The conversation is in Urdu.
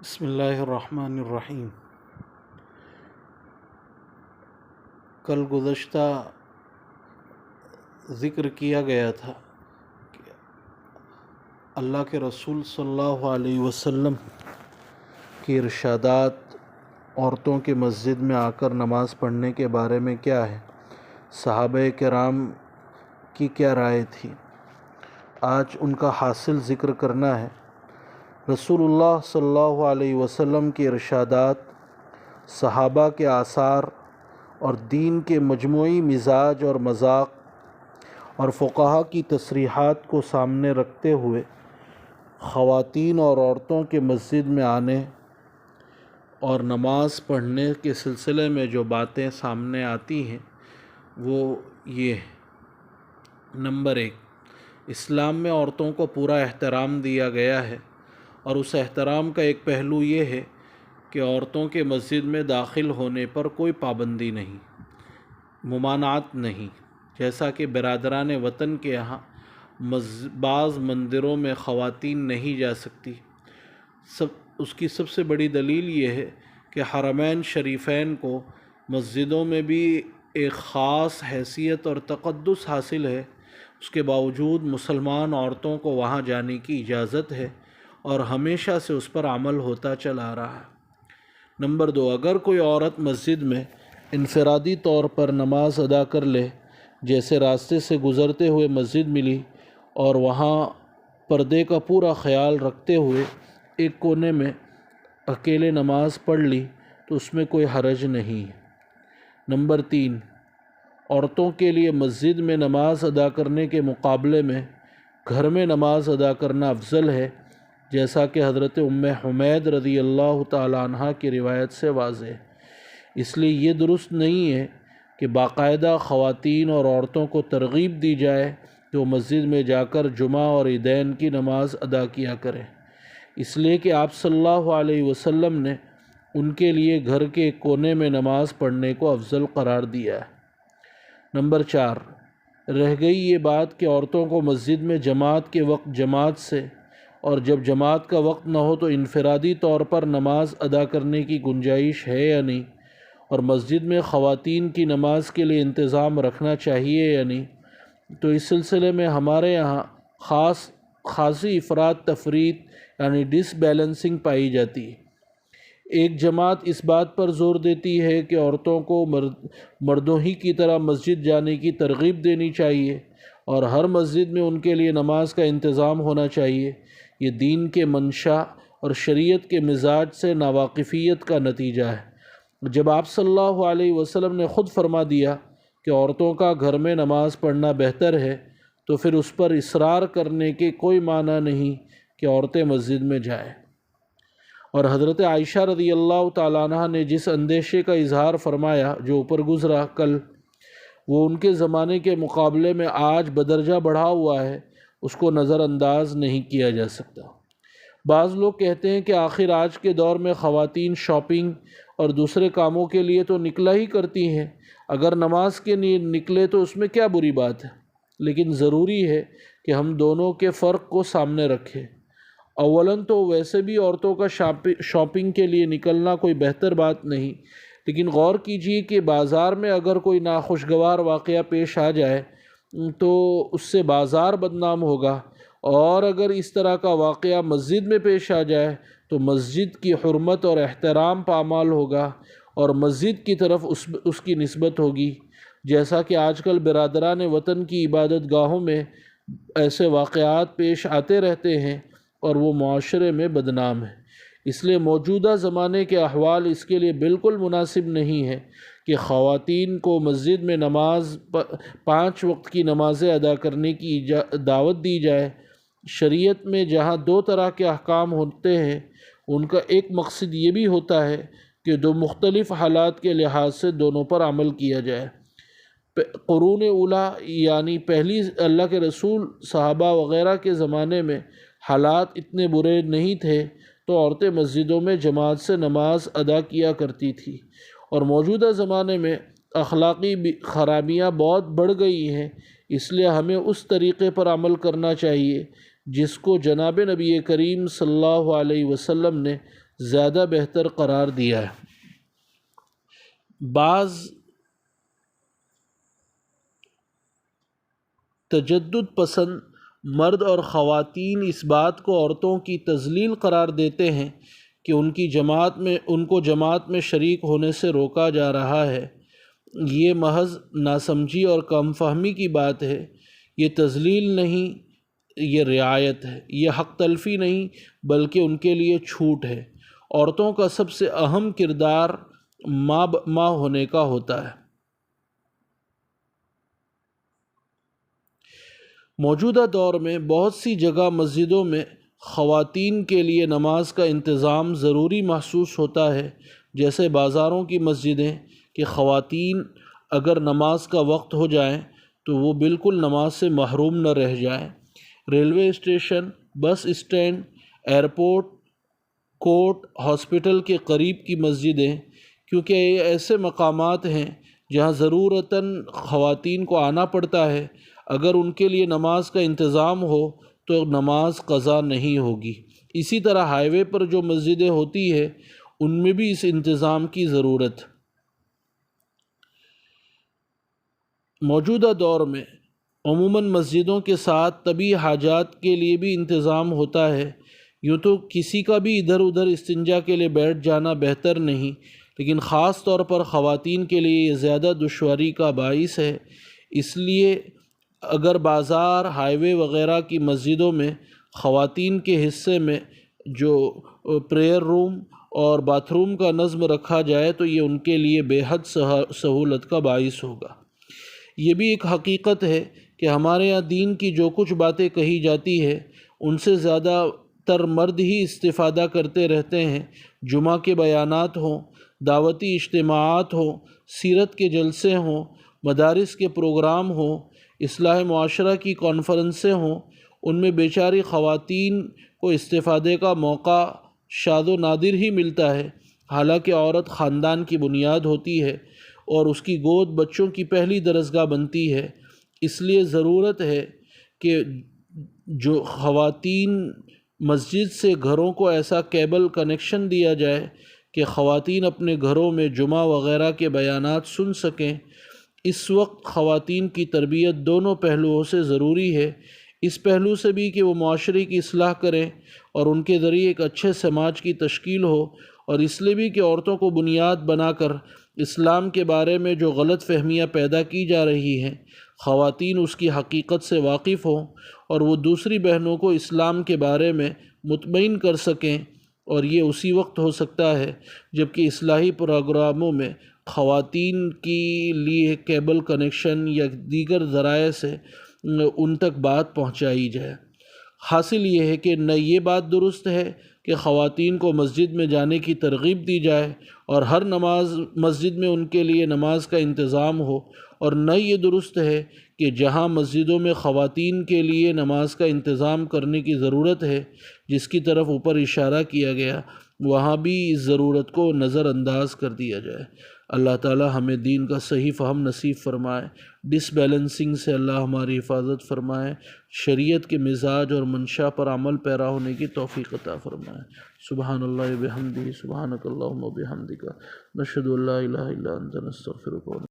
بسم اللہ الرحمن الرحیم۔ کل گزشتہ ذکر کیا گیا تھا کہ اللہ کے رسول صلی اللہ علیہ وسلم کی ارشادات عورتوں کے مسجد میں آ کر نماز پڑھنے کے بارے میں کیا ہے، صحابہ کرام کی کیا رائے تھی۔ آج ان کا حاصل ذکر کرنا ہے۔ رسول اللہ صلی اللہ علیہ وسلم کی ارشادات، صحابہ کے آثار اور دین کے مجموعی مزاج اور مذاق اور فقہا کی تصریحات کو سامنے رکھتے ہوئے خواتین اور عورتوں کے مسجد میں آنے اور نماز پڑھنے کے سلسلے میں جو باتیں سامنے آتی ہیں وہ یہ ہے۔ نمبر 1، اسلام میں عورتوں کو پورا احترام دیا گیا ہے، اور اس احترام کا ایک پہلو یہ ہے کہ عورتوں کے مسجد میں داخل ہونے پر کوئی پابندی نہیں، ممانعت نہیں، جیسا کہ برادران وطن کے یہاں بعض مندروں میں خواتین نہیں جا سکتی۔ اس کی سب سے بڑی دلیل یہ ہے کہ حرمین شریفین کو مسجدوں میں بھی ایک خاص حیثیت اور تقدس حاصل ہے، اس کے باوجود مسلمان عورتوں کو وہاں جانے کی اجازت ہے اور ہمیشہ سے اس پر عمل ہوتا چلا رہا ہے۔ نمبر 2، اگر کوئی عورت مسجد میں انفرادی طور پر نماز ادا کر لے، جیسے راستے سے گزرتے ہوئے مسجد ملی اور وہاں پردے کا پورا خیال رکھتے ہوئے ایک کونے میں اکیلے نماز پڑھ لی، تو اس میں کوئی حرج نہیں ہے۔ نمبر 3، عورتوں کے لیے مسجد میں نماز ادا کرنے کے مقابلے میں گھر میں نماز ادا کرنا افضل ہے، جیسا کہ حضرت ام حمید رضی اللہ تعالی عنہ کی روایت سے واضح ہے۔ اس لیے یہ درست نہیں ہے کہ باقاعدہ خواتین اور عورتوں کو ترغیب دی جائے کہ وہ مسجد میں جا کر جمعہ اور عیدین کی نماز ادا کیا کریں، اس لیے کہ آپ صلی اللہ علیہ وسلم نے ان کے لیے گھر کے ایک کونے میں نماز پڑھنے کو افضل قرار دیا ہے۔ نمبر 4، رہ گئی یہ بات کہ عورتوں کو مسجد میں جماعت کے وقت جماعت سے اور جب جماعت کا وقت نہ ہو تو انفرادی طور پر نماز ادا کرنے کی گنجائش ہے یا نہیں، اور مسجد میں خواتین کی نماز کے لیے انتظام رکھنا چاہیے یا نہیں، تو اس سلسلے میں ہمارے یہاں خاصی افراد تفریط یعنی ڈس بیلنسنگ پائی جاتی ہے۔ ایک جماعت اس بات پر زور دیتی ہے کہ عورتوں کو مردوں ہی کی طرح مسجد جانے کی ترغیب دینی چاہیے اور ہر مسجد میں ان کے لیے نماز کا انتظام ہونا چاہیے۔ یہ دین کے منشا اور شریعت کے مزاج سے ناواقفیت کا نتیجہ ہے۔ جب آپ صلی اللہ علیہ وسلم نے خود فرما دیا کہ عورتوں کا گھر میں نماز پڑھنا بہتر ہے، تو پھر اس پر اصرار کرنے کے کوئی معنی نہیں کہ عورتیں مسجد میں جائیں۔ اور حضرت عائشہ رضی اللہ تعالیٰ عنہ نے جس اندیشے کا اظہار فرمایا جو اوپر گزرا کل، وہ ان کے زمانے کے مقابلے میں آج بدرجہ بڑھا ہوا ہے، اس کو نظر انداز نہیں کیا جا سکتا۔ بعض لوگ کہتے ہیں کہ آخر آج کے دور میں خواتین شاپنگ اور دوسرے کاموں کے لیے تو نکلا ہی کرتی ہیں، اگر نماز کے لیے نکلے تو اس میں کیا بری بات ہے؟ لیکن ضروری ہے کہ ہم دونوں کے فرق کو سامنے رکھیں۔ اولاً تو ویسے بھی عورتوں کا شاپنگ کے لیے نکلنا کوئی بہتر بات نہیں، لیکن غور کیجیے کہ بازار میں اگر کوئی ناخوشگوار واقعہ پیش آ جائے تو اس سے بازار بدنام ہوگا، اور اگر اس طرح کا واقعہ مسجد میں پیش آ جائے تو مسجد کی حرمت اور احترام پامال ہوگا اور مسجد کی طرف اس کی نسبت ہوگی، جیسا کہ آج کل برادران وطن کی عبادت گاہوں میں ایسے واقعات پیش آتے رہتے ہیں اور وہ معاشرے میں بدنام ہے۔ اس لیے موجودہ زمانے کے احوال اس کے لیے بالکل مناسب نہیں ہے کہ خواتین کو مسجد میں 5 وقت کی نمازیں ادا کرنے کی دعوت دی جائے۔ شریعت میں جہاں 2 طرح کے احکام ہوتے ہیں، ان کا ایک مقصد یہ بھی ہوتا ہے کہ 2 مختلف حالات کے لحاظ سے دونوں پر عمل کیا جائے۔ قرون اولیٰ یعنی پہلی اللہ کے رسول، صحابہ وغیرہ کے زمانے میں حالات اتنے برے نہیں تھے تو عورتیں مسجدوں میں جماعت سے نماز ادا کیا کرتی تھی، اور موجودہ زمانے میں اخلاقی خرابیاں بہت بڑھ گئی ہیں، اس لیے ہمیں اس طریقے پر عمل کرنا چاہیے جس کو جناب نبی کریم صلی اللہ علیہ وسلم نے زیادہ بہتر قرار دیا ہے۔ بعض تجدد پسند مرد اور خواتین اس بات کو عورتوں کی تذلیل قرار دیتے ہیں کہ ان کو جماعت میں شریک ہونے سے روکا جا رہا ہے۔ یہ محض ناسمجھی اور کم فہمی کی بات ہے۔ یہ تذلیل نہیں، یہ رعایت ہے۔ یہ حق تلفی نہیں بلکہ ان کے لیے چھوٹ ہے۔ عورتوں کا سب سے اہم کردار ماں ہونے کا ہوتا ہے۔ موجودہ دور میں بہت سی جگہ مسجدوں میں خواتین کے لیے نماز کا انتظام ضروری محسوس ہوتا ہے، جیسے بازاروں کی مسجدیں، کہ خواتین اگر نماز کا وقت ہو جائیں تو وہ بالکل نماز سے محروم نہ رہ جائیں۔ Railway station, bus stand, airport, court, hospital کے قریب کی مسجدیں، کیونکہ یہ ایسے مقامات ہیں جہاں ضرورتاً خواتین کو آنا پڑتا ہے۔ اگر ان کے لیے نماز کا انتظام ہو تو نماز قضا نہیں ہوگی۔ اسی طرح ہائی وے پر جو مسجدیں ہوتی ہیں ان میں بھی اس انتظام کی ضرورت۔ موجودہ دور میں عموماً مسجدوں کے ساتھ طبی حاجات کے لیے بھی انتظام ہوتا ہے۔ یوں تو کسی کا بھی ادھر ادھر استنجا کے لیے بیٹھ جانا بہتر نہیں، لیکن خاص طور پر خواتین کے لیے یہ زیادہ دشواری کا باعث ہے۔ اس لیے اگر بازار، ہائی وے وغیرہ کی مسجدوں میں خواتین کے حصے میں جو پریئر روم اور باتھ روم کا نظم رکھا جائے تو یہ ان کے لیے بے حد سہولت کا باعث ہوگا۔ یہ بھی ایک حقیقت ہے کہ ہمارے یہاں دین کی جو کچھ باتیں کہی جاتی ہے ان سے زیادہ تر مرد ہی استفادہ کرتے رہتے ہیں۔ جمعہ کے بیانات ہوں، دعوتی اجتماعات ہوں، سیرت کے جلسے ہوں، مدارس کے پروگرام ہوں، اصلاح معاشرہ کی کانفرنسیں ہوں، ان میں بیچاری خواتین کو استفادے کا موقع شاذ و نادر ہی ملتا ہے۔ حالانکہ عورت خاندان کی بنیاد ہوتی ہے اور اس کی گود بچوں کی پہلی درسگاہ بنتی ہے۔ اس لیے ضرورت ہے کہ جو خواتین مسجد سے گھروں کو ایسا کیبل کنیکشن دیا جائے کہ خواتین اپنے گھروں میں جمعہ وغیرہ کے بیانات سن سکیں۔ اس وقت خواتین کی تربیت دونوں پہلوؤں سے ضروری ہے، اس پہلو سے بھی کہ وہ معاشرے کی اصلاح کریں اور ان کے ذریعے ایک اچھے سماج کی تشکیل ہو، اور اس لیے بھی کہ عورتوں کو بنیاد بنا کر اسلام کے بارے میں جو غلط فہمیاں پیدا کی جا رہی ہیں، خواتین اس کی حقیقت سے واقف ہوں اور وہ دوسری بہنوں کو اسلام کے بارے میں مطمئن کر سکیں۔ اور یہ اسی وقت ہو سکتا ہے جب کہ اصلاحی پروگراموں میں خواتین کے لیے کیبل کنیکشن یا دیگر ذرائع سے ان تک بات پہنچائی جائے۔ حاصل یہ ہے کہ نہ یہ بات درست ہے کہ خواتین کو مسجد میں جانے کی ترغیب دی جائے اور ہر مسجد میں ان کے لیے نماز کا انتظام ہو، اور نہ یہ درست ہے کہ جہاں مسجدوں میں خواتین کے لیے نماز کا انتظام کرنے کی ضرورت ہے، جس کی طرف اوپر اشارہ کیا گیا، وہاں بھی اس ضرورت کو نظر انداز کر دیا جائے۔ اللہ تعالی ہمیں دین کا صحیح فہم نصیب فرمائے، ڈس بیلنسنگ سے اللہ ہماری حفاظت فرمائے، شریعت کے مزاج اور منشا پر عمل پیرا ہونے کی توفیق عطا فرمائے۔ سبحان اللہ و بحمدہ، سبحانک اللہم و بحمدک، نشہد ان لا الہ الا انت، نستغفرک۔